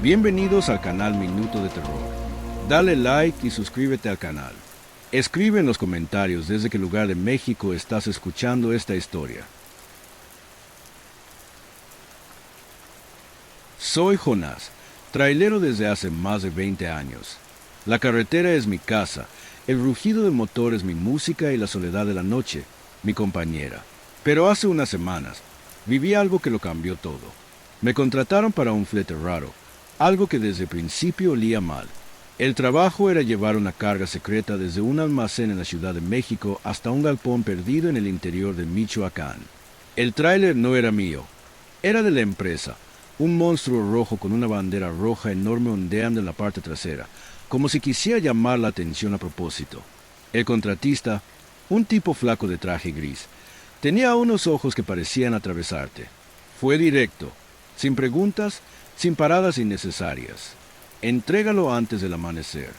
Bienvenidos al canal Minuto de Terror. Dale like y suscríbete al canal. Escribe en los comentarios desde qué lugar de México estás escuchando esta historia. Soy Jonás, trailero desde hace más de 20 años. La carretera es mi casa, el rugido del motor es mi música y la soledad de la noche, mi compañera. Pero hace unas semanas, viví algo que lo cambió todo. Me contrataron para un flete raro, algo que desde el principio olía mal. El trabajo era llevar una carga secreta desde un almacén en la Ciudad de México hasta un galpón perdido en el interior de Michoacán. El tráiler no era mío, era de la empresa, un monstruo rojo con una bandera roja enorme ondeando en la parte trasera, como si quisiera llamar la atención a propósito. El contratista, un tipo flaco de traje gris, tenía unos ojos que parecían atravesarte. Fue directo, sin preguntas, sin paradas innecesarias. Entrégalo antes del amanecer.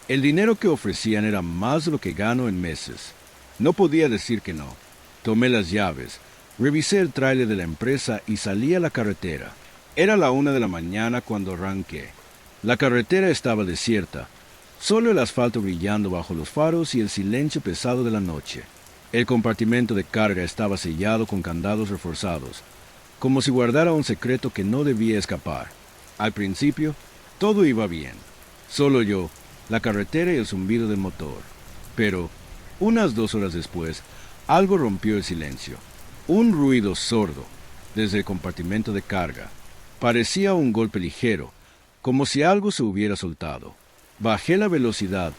El dinero que ofrecían era más de lo que gano en meses. No podía decir que no. Tomé las llaves, revisé el tráiler de la empresa y salí a la carretera. Era la 1 de la mañana cuando arranqué. La carretera estaba desierta, solo el asfalto brillando bajo los faros y el silencio pesado de la noche. El compartimento de carga estaba sellado con candados reforzados, como si guardara un secreto que no debía escapar. Al principio, todo iba bien. Solo yo, la carretera y el zumbido del motor. Pero, unas 2 horas después, algo rompió el silencio. Un ruido sordo, desde el compartimento de carga. Parecía un golpe ligero, como si algo se hubiera soltado. Bajé la velocidad,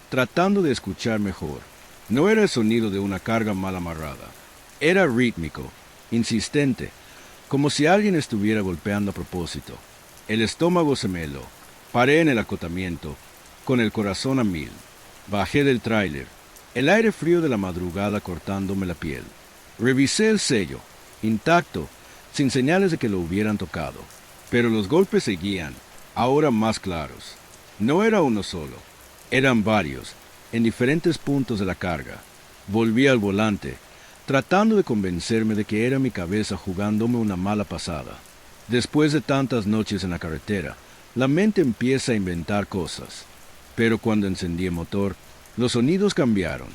tratando de escuchar mejor. No era el sonido de una carga mal amarrada. Era rítmico, insistente, como si alguien estuviera golpeando a propósito. El estómago se me heló. Paré en el acotamiento, con el corazón a 1000. Bajé del tráiler, el aire frío de la madrugada cortándome la piel. Revisé el sello, intacto, sin señales de que lo hubieran tocado. Pero los golpes seguían, ahora más claros. No era uno solo, eran varios, en diferentes puntos de la carga. Volví al volante, tratando de convencerme de que era mi cabeza jugándome una mala pasada. Después de tantas noches en la carretera, la mente empieza a inventar cosas. Pero cuando encendí el motor, los sonidos cambiaron.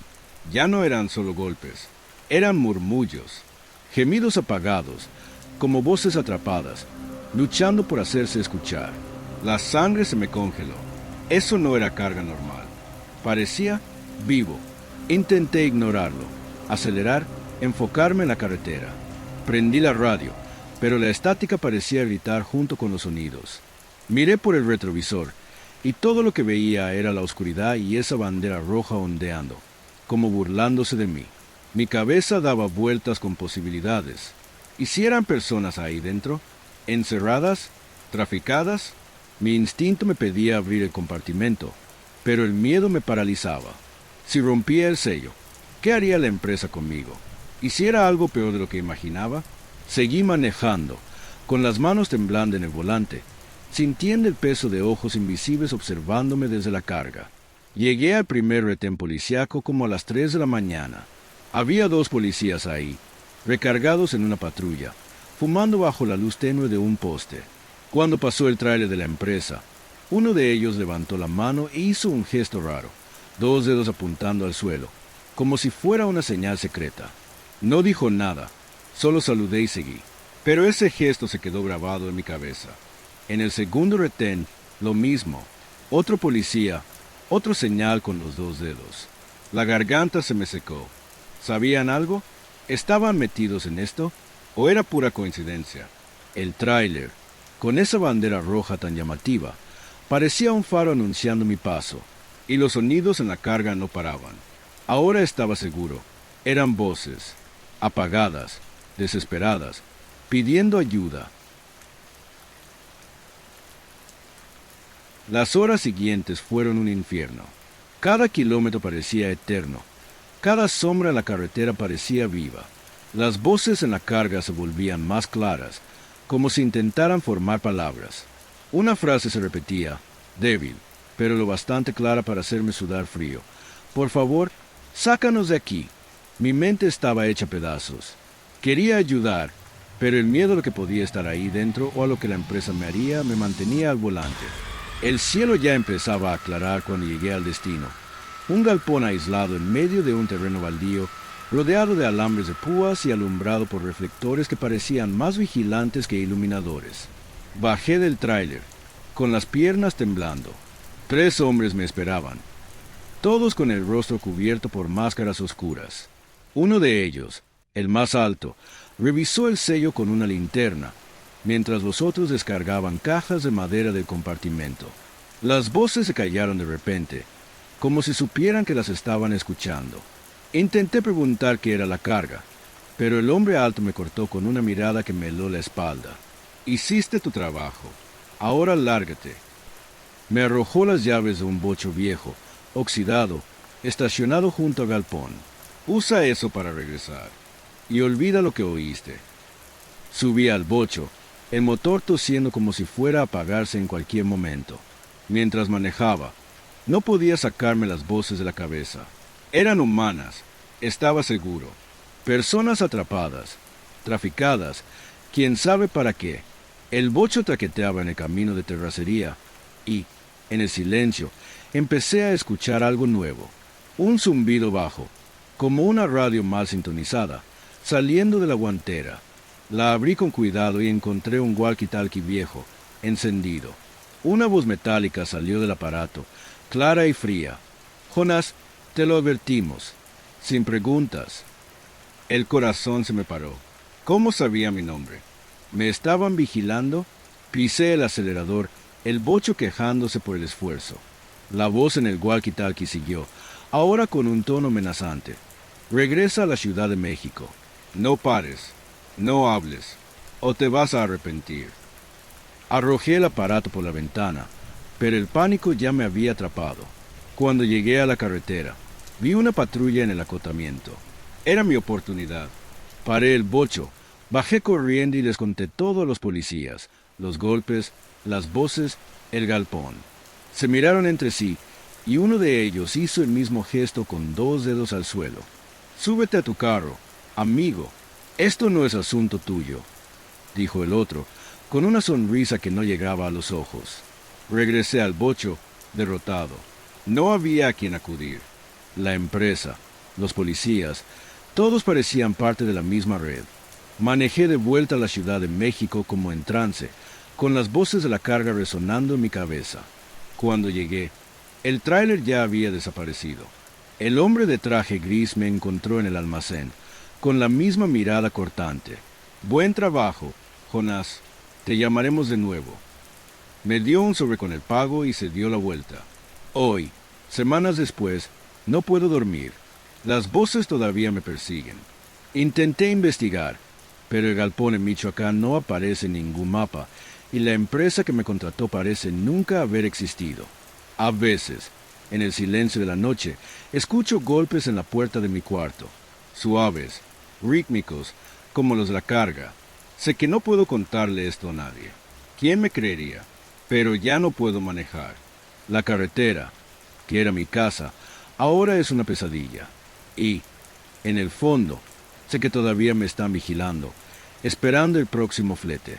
Ya no eran solo golpes, eran murmullos, gemidos apagados, como voces atrapadas, luchando por hacerse escuchar. La sangre se me congeló. Eso no era carga normal. Parecía vivo. Intenté ignorarlo, acelerar, enfocarme en la carretera. Prendí la radio, pero la estática parecía gritar junto con los sonidos. Miré por el retrovisor, y todo lo que veía era la oscuridad y esa bandera roja ondeando, como burlándose de mí. Mi cabeza daba vueltas con posibilidades. ¿Y si eran personas ahí dentro? ¿Encerradas? ¿Traficadas? Mi instinto me pedía abrir el compartimento, pero el miedo me paralizaba. Si rompía el sello, ¿qué haría la empresa conmigo? ¿Y si era algo peor de lo que imaginaba? Seguí manejando, con las manos temblando en el volante, sintiendo el peso de ojos invisibles observándome desde la carga. Llegué al primer retén policiaco como a las 3 de la mañana. Había 2 policías ahí, recargados en una patrulla, fumando bajo la luz tenue de un poste. Cuando pasó el tráiler de la empresa, uno de ellos levantó la mano e hizo un gesto raro, 2 dedos apuntando al suelo, como si fuera una señal secreta. No dijo nada, solo saludé y seguí, pero ese gesto se quedó grabado en mi cabeza. En el segundo retén, lo mismo, otro policía, otro señal con los 2 dedos. La garganta se me secó. ¿Sabían algo? ¿Estaban metidos en esto? ¿O era pura coincidencia? El tráiler, con esa bandera roja tan llamativa, parecía un faro anunciando mi paso, y los sonidos en la carga no paraban. Ahora estaba seguro. Eran voces, apagadas, desesperadas, pidiendo ayuda. Las horas siguientes fueron un infierno. Cada kilómetro parecía eterno. Cada sombra en la carretera parecía viva. Las voces en la carga se volvían más claras, como si intentaran formar palabras. Una frase se repetía, débil, pero lo bastante clara para hacerme sudar frío. Por favor, sácanos de aquí. Mi mente estaba hecha pedazos. Quería ayudar, pero el miedo a lo que podía estar ahí dentro o a lo que la empresa me haría me mantenía al volante. El cielo ya empezaba a aclarar cuando llegué al destino. Un galpón aislado en medio de un terreno baldío, rodeado de alambres de púas y alumbrado por reflectores que parecían más vigilantes que iluminadores. Bajé del tráiler, con las piernas temblando. 3 hombres me esperaban, todos con el rostro cubierto por máscaras oscuras. Uno de ellos, el más alto, revisó el sello con una linterna, mientras los otros descargaban cajas de madera del compartimento. Las voces se callaron de repente, como si supieran que las estaban escuchando. Intenté preguntar qué era la carga, pero el hombre alto me cortó con una mirada que me heló la espalda. Hiciste tu trabajo. Ahora lárgate. Me arrojó las llaves de un bocho viejo, oxidado, estacionado junto al galpón. Usa eso para regresar. Y olvida lo que oíste. Subí al bocho, el motor tosiendo como si fuera a apagarse en cualquier momento. Mientras manejaba, no podía sacarme las voces de la cabeza. Eran humanas, estaba seguro. Personas atrapadas, traficadas, quién sabe para qué. El bocho traqueteaba en el camino de terracería y, en el silencio, empecé a escuchar algo nuevo. Un zumbido bajo, como una radio mal sintonizada, saliendo de la guantera. La abrí con cuidado y encontré un walkie-talkie viejo, encendido. Una voz metálica salió del aparato, clara y fría. Jonás, te lo advertimos. Sin preguntas. El corazón se me paró. ¿Cómo sabía mi nombre? ¿Me estaban vigilando? Pisé el acelerador, el bocho quejándose por el esfuerzo. La voz en el walkie-talkie siguió, ahora con un tono amenazante. Regresa a la Ciudad de México. No pares, no hables, o te vas a arrepentir. Arrojé el aparato por la ventana, pero el pánico ya me había atrapado. Cuando llegué a la carretera, vi una patrulla en el acotamiento. Era mi oportunidad. Paré el bocho, bajé corriendo y les conté todo a los policías, los golpes, las voces, el galpón. Se miraron entre sí, y uno de ellos hizo el mismo gesto con 2 dedos al suelo. Súbete a tu carro, amigo. Esto no es asunto tuyo, dijo el otro, con una sonrisa que no llegaba a los ojos. Regresé al bocho, derrotado. No había a quien acudir. La empresa, los policías, todos parecían parte de la misma red. Manejé de vuelta a la Ciudad de México como en trance, con las voces de la carga resonando en mi cabeza. Cuando llegué, el tráiler ya había desaparecido. El hombre de traje gris me encontró en el almacén, con la misma mirada cortante. Buen trabajo, Jonás. Te llamaremos de nuevo. Me dio un sobre con el pago y se dio la vuelta. Hoy, semanas después, no puedo dormir. Las voces todavía me persiguen. Intenté investigar, pero el galpón en Michoacán no aparece en ningún mapa y la empresa que me contrató parece nunca haber existido. A veces, en el silencio de la noche, escucho golpes en la puerta de mi cuarto, suaves, rítmicos, como los de la carga. Sé que no puedo contarle esto a nadie. ¿Quién me creería? Pero ya no puedo manejar. La carretera, que era mi casa, ahora es una pesadilla. Y, en el fondo, sé que todavía me están vigilando, esperando el próximo flete.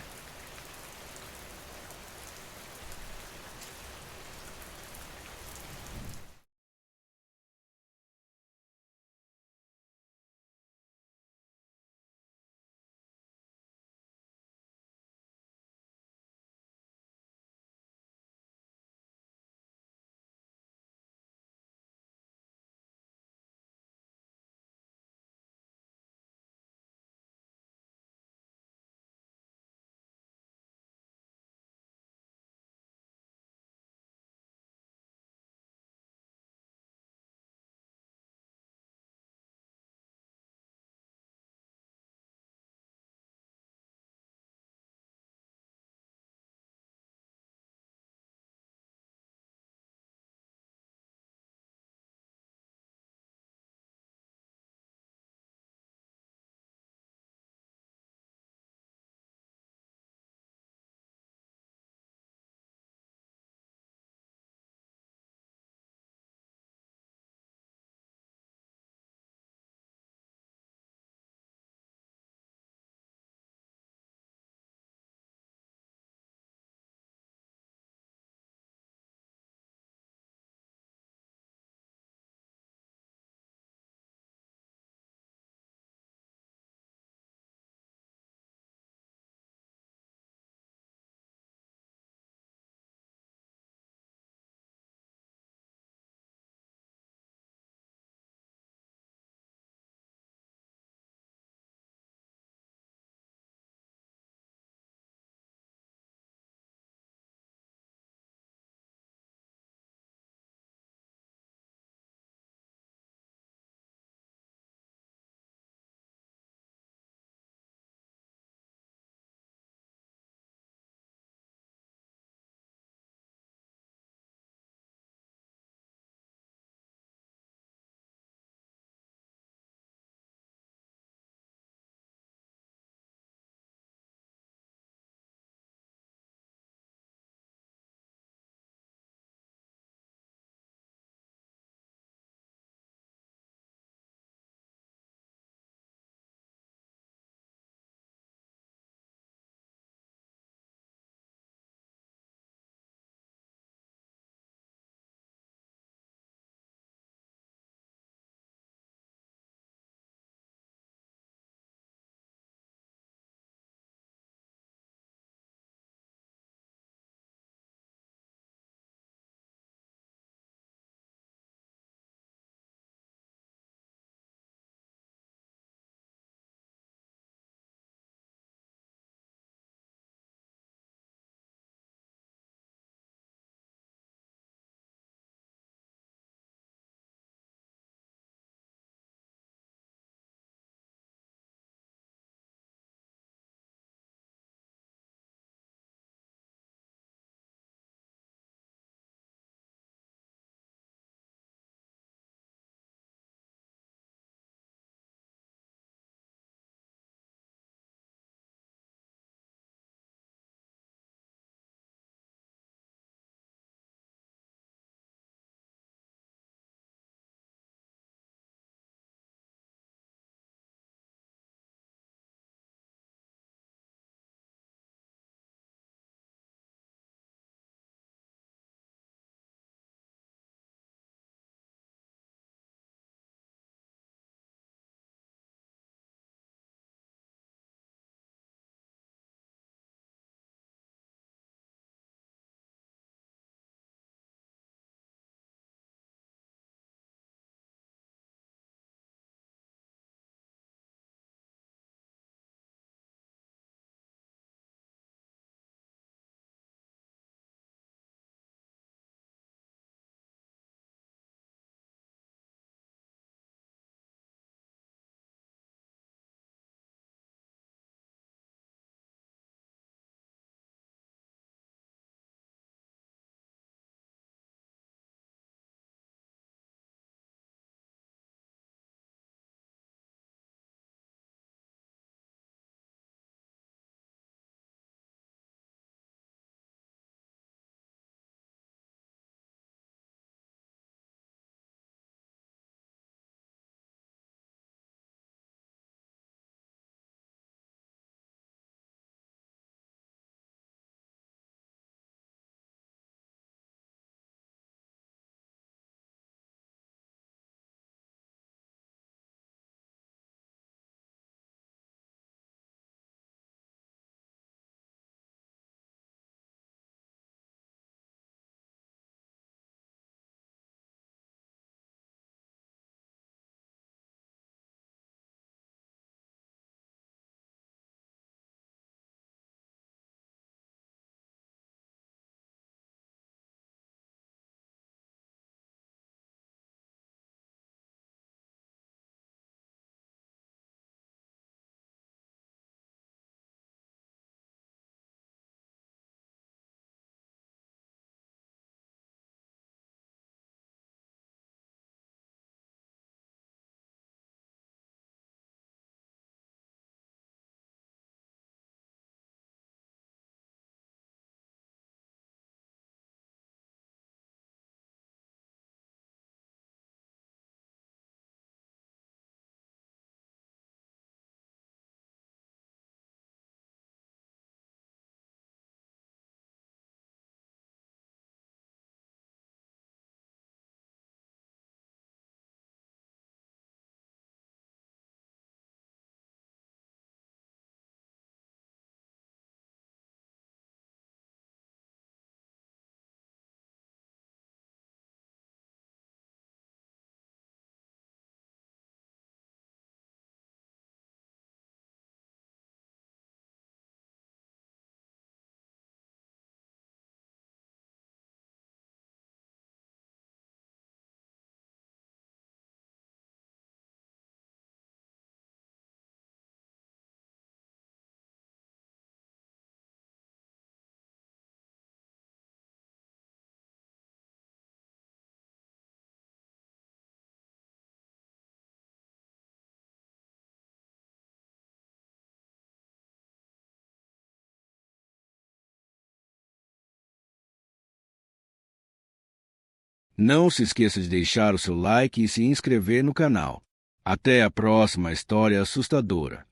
Não se esqueça de deixar o seu like e se inscrever no canal. Até a próxima história assustadora.